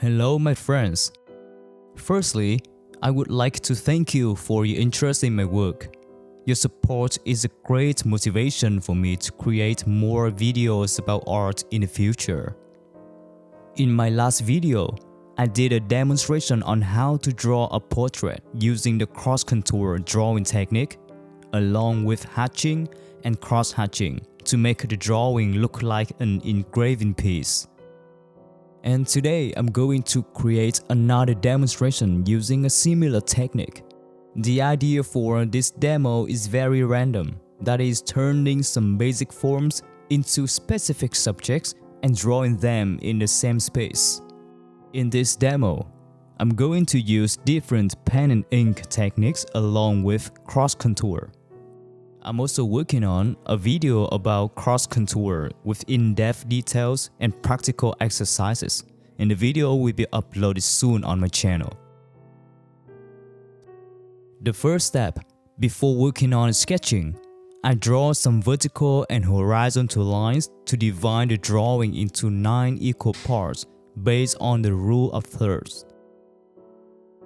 Hello, my friends. Firstly, I would like to thank you for your interest in my work. Your support is a great motivation for me to create more videos about art in the future. In my last video, I did a demonstration on how to draw a portrait using the cross-contour drawing technique, along with hatching and cross-hatching to make the drawing look like an engraving piece. And today I'm going to create another demonstration using a similar technique. The idea for this demo is very random, that is turning some basic forms into specific subjects and drawing them in the same space. In this demo, I'm going to use different pen and ink techniques along with cross-contour. I'm also working on a video about cross-contour with in-depth details and practical exercises, and the video will be uploaded soon on my channel. The first step, before working on sketching, I draw some vertical and horizontal lines to divide the drawing into 9 equal parts based on the rule of thirds.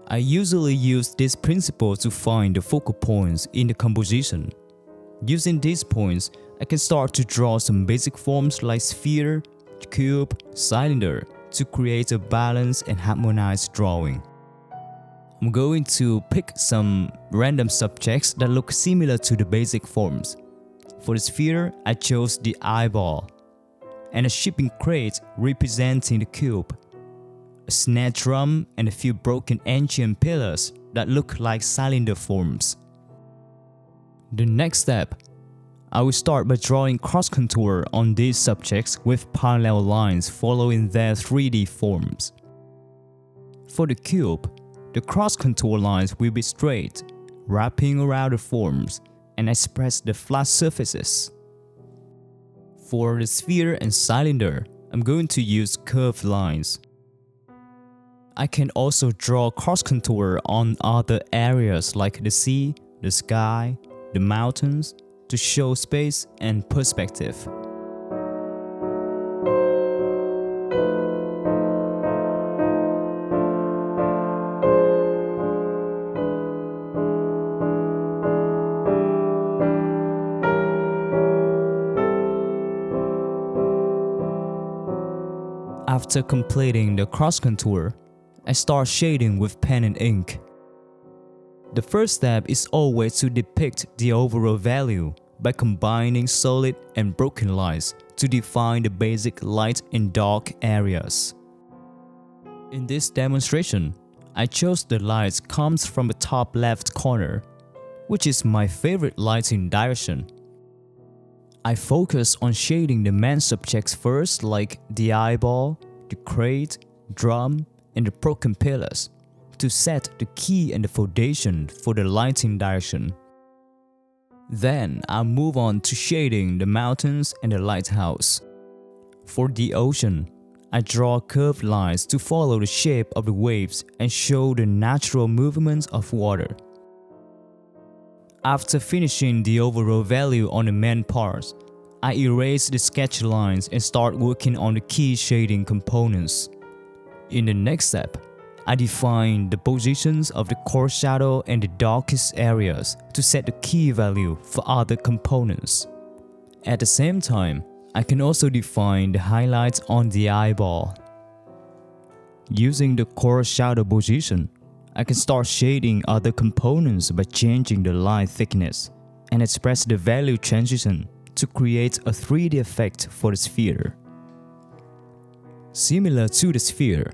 I usually use this principle to find the focal points in the composition. Using these points, I can start to draw some basic forms like sphere, cube, cylinder to create a balanced and harmonized drawing. I'm going to pick some random subjects that look similar to the basic forms. For the sphere, I chose the eyeball, and a shipping crate representing the cube, a snare drum, and a few broken ancient pillars that look like cylinder forms. The next step, I will start by drawing cross-contour on these subjects with parallel lines following their 3D forms. For the cube, the cross-contour lines will be straight, wrapping around the forms, and express the flat surfaces. For the sphere and cylinder, I'm going to use curved lines. I can also draw cross-contour on other areas like the sea, the sky, the mountains, to show space and perspective. After completing the cross-contour, I start shading with pen and ink. The first step is always to depict the overall value by combining solid and broken lines to define the basic light and dark areas. In this demonstration, I chose the light comes from the top left corner, which is my favorite lighting direction. I focus on shading the main subjects first, like the eyeball, the crate, drum, and the broken pillars, to set the key and the foundation for the lighting direction. Then I'll move on to shading the mountains and the lighthouse. For the ocean, I draw curved lines to follow the shape of the waves and show the natural movements of water. After finishing the overall value on the main parts, I erase the sketch lines and start working on the key shading components. In the next step, I define the positions of the core shadow and the darkest areas to set the key value for other components. At the same time, I can also define the highlights on the eyeball. Using the core shadow position, I can start shading other components by changing the line thickness and express the value transition to create a 3D effect for the sphere. Similar to the sphere,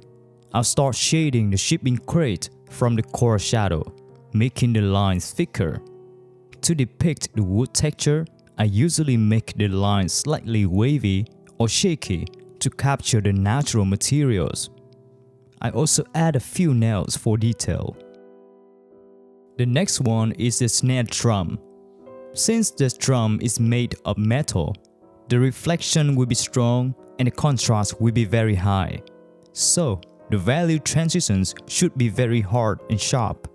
I'll start shading the shipping crate from the core shadow, making the lines thicker. To depict the wood texture, I usually make the lines slightly wavy or shaky to capture the natural materials. I also add a few nails for detail. The next one is the snare drum. Since the drum is made of metal, the reflection will be strong and the contrast will be very high. So, the value transitions should be very hard and sharp.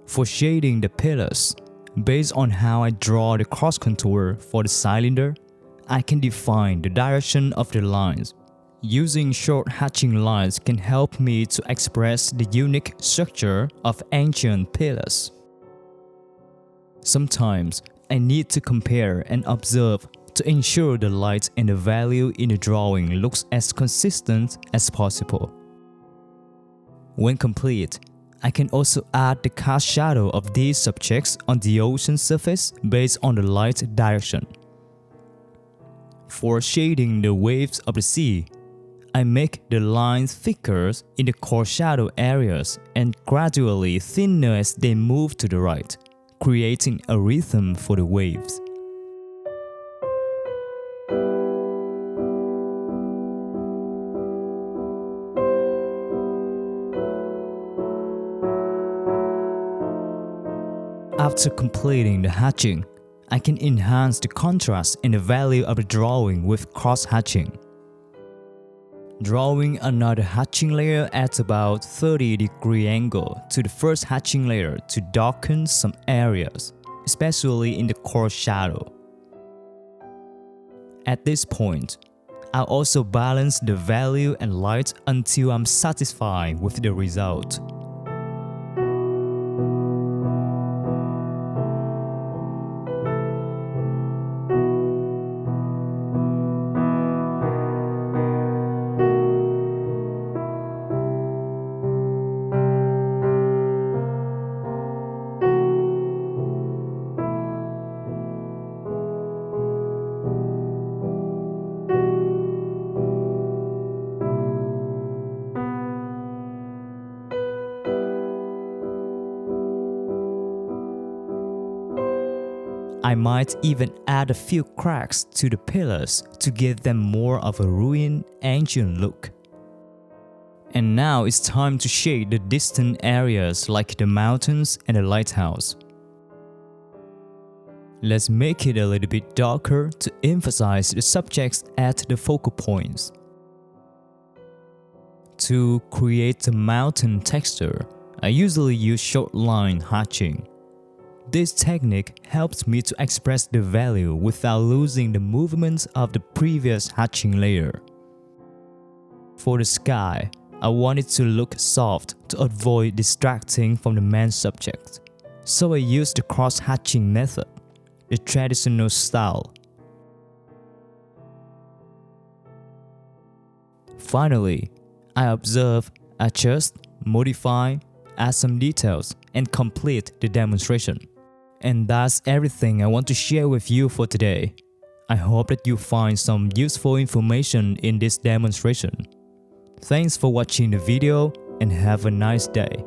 For shading the pillars, based on how I draw the cross contour for the cylinder, I can define the direction of the lines Using short hatching lines can help me to express the unique structure of ancient pillars. Sometimes, I need to compare and observe to ensure the light and the value in the drawing looks as consistent as possible. When complete, I can also add the cast shadow of these subjects on the ocean surface based on the light direction. For shading the waves of the sea, I make the lines thicker in the core shadow areas and gradually thinner as they move to the right, creating a rhythm for the waves. After completing the hatching, I can enhance the contrast and the value of the drawing with cross-hatching. Drawing another hatching layer at about 30-degree angle to the first hatching layer to darken some areas, especially in the core shadow. At this point, I'll also balance the value and light until I'm satisfied with the result. I might even add a few cracks to the pillars to give them more of a ruined, ancient look. And now it's time to shade the distant areas like the mountains and the lighthouse. Let's make it a little bit darker to emphasize the subjects at the focal points. To create the mountain texture, I usually use short line hatching. This technique helps me to express the value without losing the movement of the previous hatching layer. For the sky, I want it to look soft to avoid distracting from the main subject. So I use the cross-hatching method, the traditional style. Finally, I observe, adjust, modify, add some details, and complete the demonstration. And that's everything I want to share with you for today. I hope that you find some useful information in this demonstration. Thanks for watching the video and have a nice day.